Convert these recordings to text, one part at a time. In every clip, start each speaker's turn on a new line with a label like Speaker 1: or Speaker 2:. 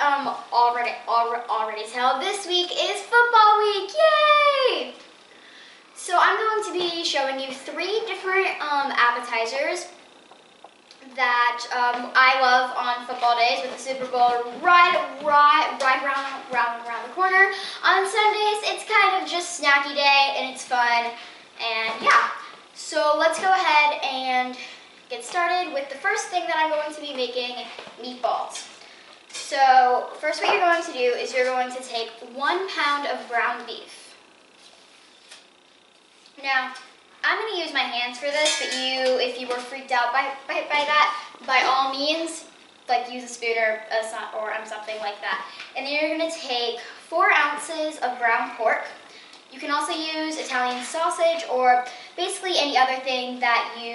Speaker 1: already tell, this week is football week. Yay! So I'm going to be showing you 3 different appetizers that I love on football days, with the Super Bowl right around the corner. On Sundays, it's kind of just snacky day and it's fun, and yeah. So let's go ahead and get started with the first thing that I'm going to be making: meatballs. So first, what you're going to do is you're going to take 1 pound of ground beef. Now, I'm going to use my hands for this, but if you were freaked out by that, by all means, like, use a spoon or something like that. And then you're going to take 4 ounces of ground pork. You can also use Italian sausage or basically any other thing that you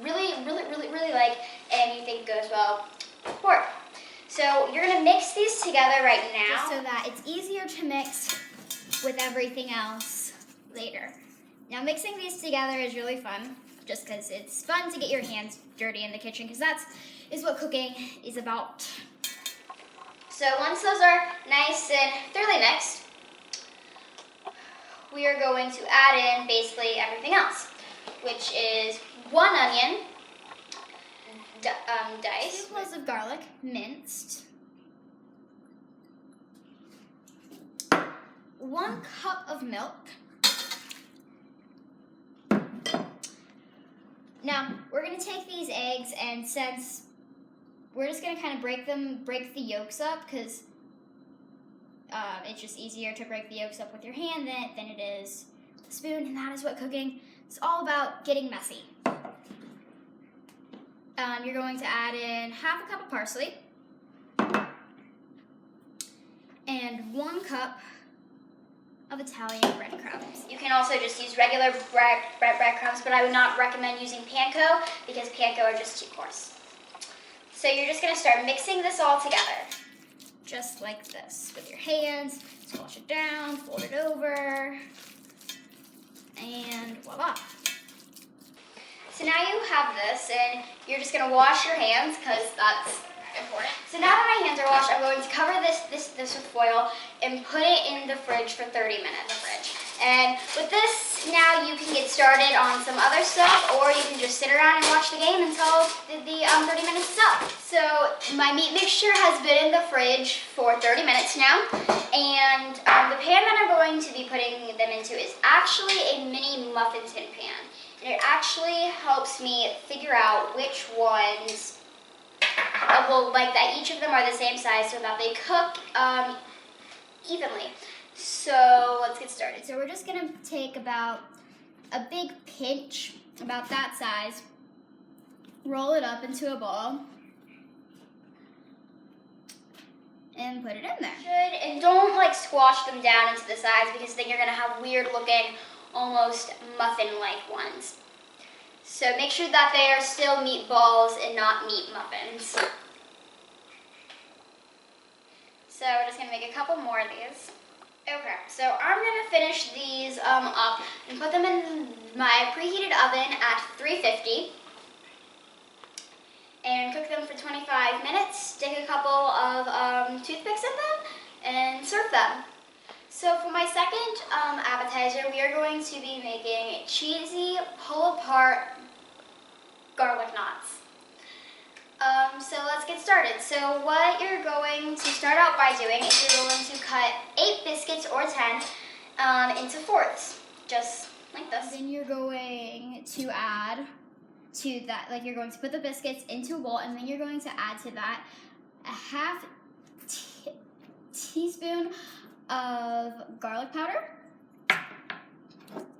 Speaker 1: really like and you think goes well with pork. So you're going to mix these together right now,
Speaker 2: just so that it's easier to mix with everything else later. Now, mixing these together is really fun, just because it's fun to get your hands dirty in the kitchen, because that's what cooking is about.
Speaker 1: So once those are nice and thoroughly mixed, we are going to add in basically everything else, which is 1 onion diced,
Speaker 2: 2 cloves of garlic minced, 1 cup of milk. Now, we're going to take these eggs, and since we're just going to kind of break the yolks up, because it's just easier to break the yolks up with your hand than it is with a spoon, and that is what cooking is all about: getting messy. You're going to add in 1/2 cup of parsley and 1 cup of Italian breadcrumbs.
Speaker 1: You can also just use regular breadcrumbs, but I would not recommend using panko because panko are just too coarse. So you're just going to start mixing this all together.
Speaker 2: Just like this, with your hands. Squash it down, fold it over, and voila.
Speaker 1: So now you have this, and you're just going to wash your hands because that's important. So now that my hands are washed, I'm going to cover this with foil and put it in the fridge for 30 minutes. And with this, now you can get started on some other stuff, or you can just sit around and watch the game until the 30 minutes is up. So my meat mixture has been in the fridge for 30 minutes now, and the pan that I'm going to be putting them into is actually a mini muffin tin pan. And it actually helps me figure out which ones, that each of them are the same size so that they cook evenly. So let's get started.
Speaker 2: So we're just going to take about a big pinch, about that size, roll it up into a ball, and put it in there.
Speaker 1: And don't squash them down into the sides, because then you're going to have weird looking, almost muffin-like ones. So make sure that they are still meatballs and not meat muffins. So we're just going to make a couple more of these. Okay, so I'm going to finish these up and put them in my preheated oven at 350 and cook them for 25 minutes. Stick a couple of toothpicks in them and serve them. So for my second appetizer, we are going to be making cheesy pull-apart garlic knots. So let's get started. So what you're going to start out by doing is you're going to cut 8 biscuits or 10 into fourths, just like this.
Speaker 2: Then you're going to add to that, you're going to put the biscuits into a bowl, and then you're going to add to that a 1/2 teaspoon of garlic powder,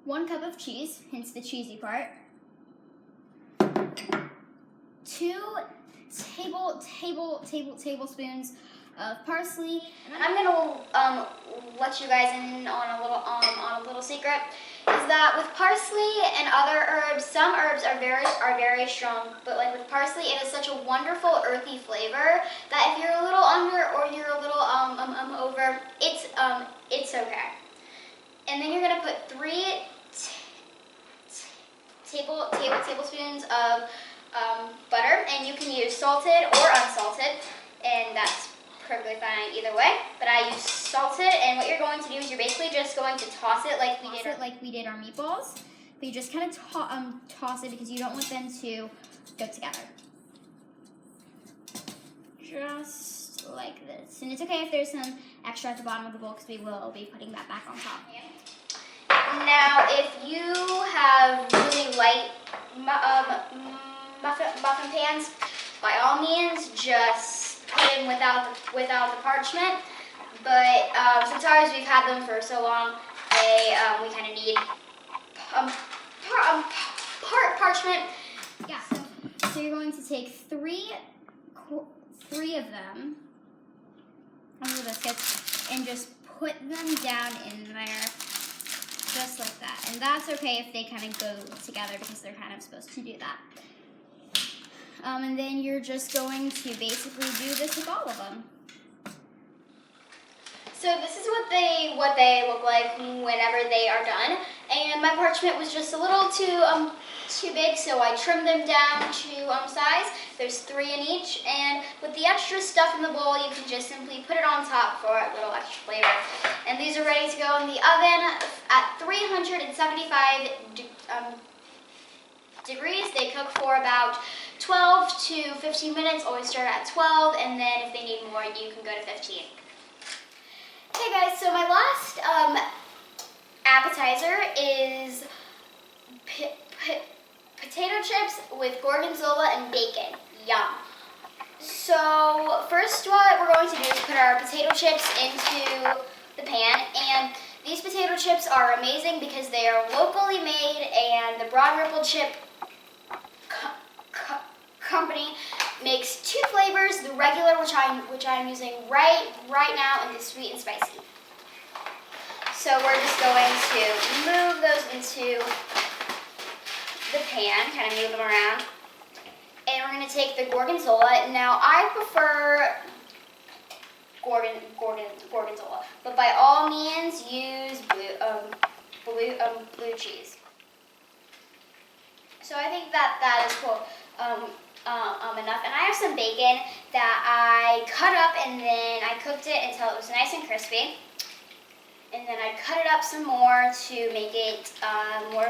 Speaker 2: 1 cup of cheese, hence the cheesy part, 2 tablespoons of parsley.
Speaker 1: And I'm gonna let you guys in on a little secret, is that with parsley and other herbs, some herbs are very strong, but with parsley, it is such a wonderful earthy flavor that if you're a little under or you're a little over, it's okay. And then you're gonna put 3 tablespoons of butter, and you can use salted or unsalted. and that's perfectly fine either way. But I use salted, and what you're going to do is you're basically just going to toss it like we did
Speaker 2: our meatballs. But you just kind of toss it because you don't want them to go together. Just like this. And it's okay if there's some extra at the bottom of the bowl because we will be putting that back on top.
Speaker 1: Now, if you have really light muffin pans, by all means, just put in without the parchment. But sometimes we've had them for so long, we kind of need parchment.
Speaker 2: Yeah. So you're going to take three of them under biscuits and just put them down in there, just like that. And that's okay if they kind of go together because they're kind of supposed to do that. And then you're just going to basically do this with all of them.
Speaker 1: So this is what they look like whenever they are done. And my parchment was just a little too big, so I trimmed them down to size. There's 3 in each, and with the extra stuff in the bowl, you can just simply put it on top for a little extra flavor. And these are ready to go in the oven at 375 degrees. They cook for about 12 to 15 minutes. Always start at 12, and then if they need more, you can go to 15. Okay guys, so my last appetizer is potato chips with gorgonzola and bacon. Yum. So first what we're going to do is put our potato chips into the pan, and these potato chips are amazing because they are locally made, and the Broad Ripple Chip Company makes 2 flavors, the regular, which I'm using right now, and the sweet and spicy. So we're just going to move those into the pan, kind of move them around. And we're going to take the gorgonzola. Now I prefer gorgonzola, but by all means use blue cheese. So I think that is cool. Enough. And I have some bacon that I cut up, and then I cooked it until it was nice and crispy. And then I cut it up some more to make it more.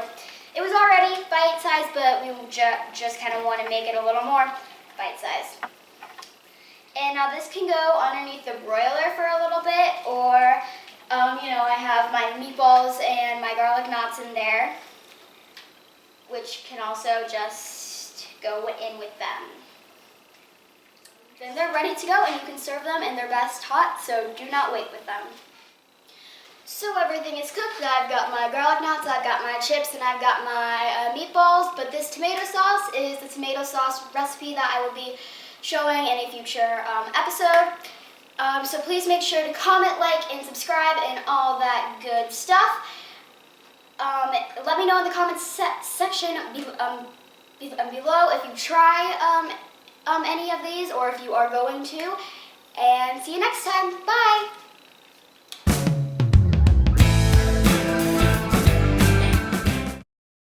Speaker 1: It was already bite-sized, but we just kind of want to make it a little more bite-sized. And now this can go underneath the broiler for a little bit, or I have my meatballs and my garlic knots in there, which can also just go in with them. Then they're ready to go, and you can serve them in their best hot, so do not wait with them. So everything is cooked. I've got my garlic knots, I've got my chips, and I've got my meatballs, but this tomato sauce is the tomato sauce recipe that I will be showing in a future episode. So please make sure to comment, like, and subscribe, and all that good stuff. Let me know in the comments section below if you try any of these, or if you are going to. And see you next time. Bye!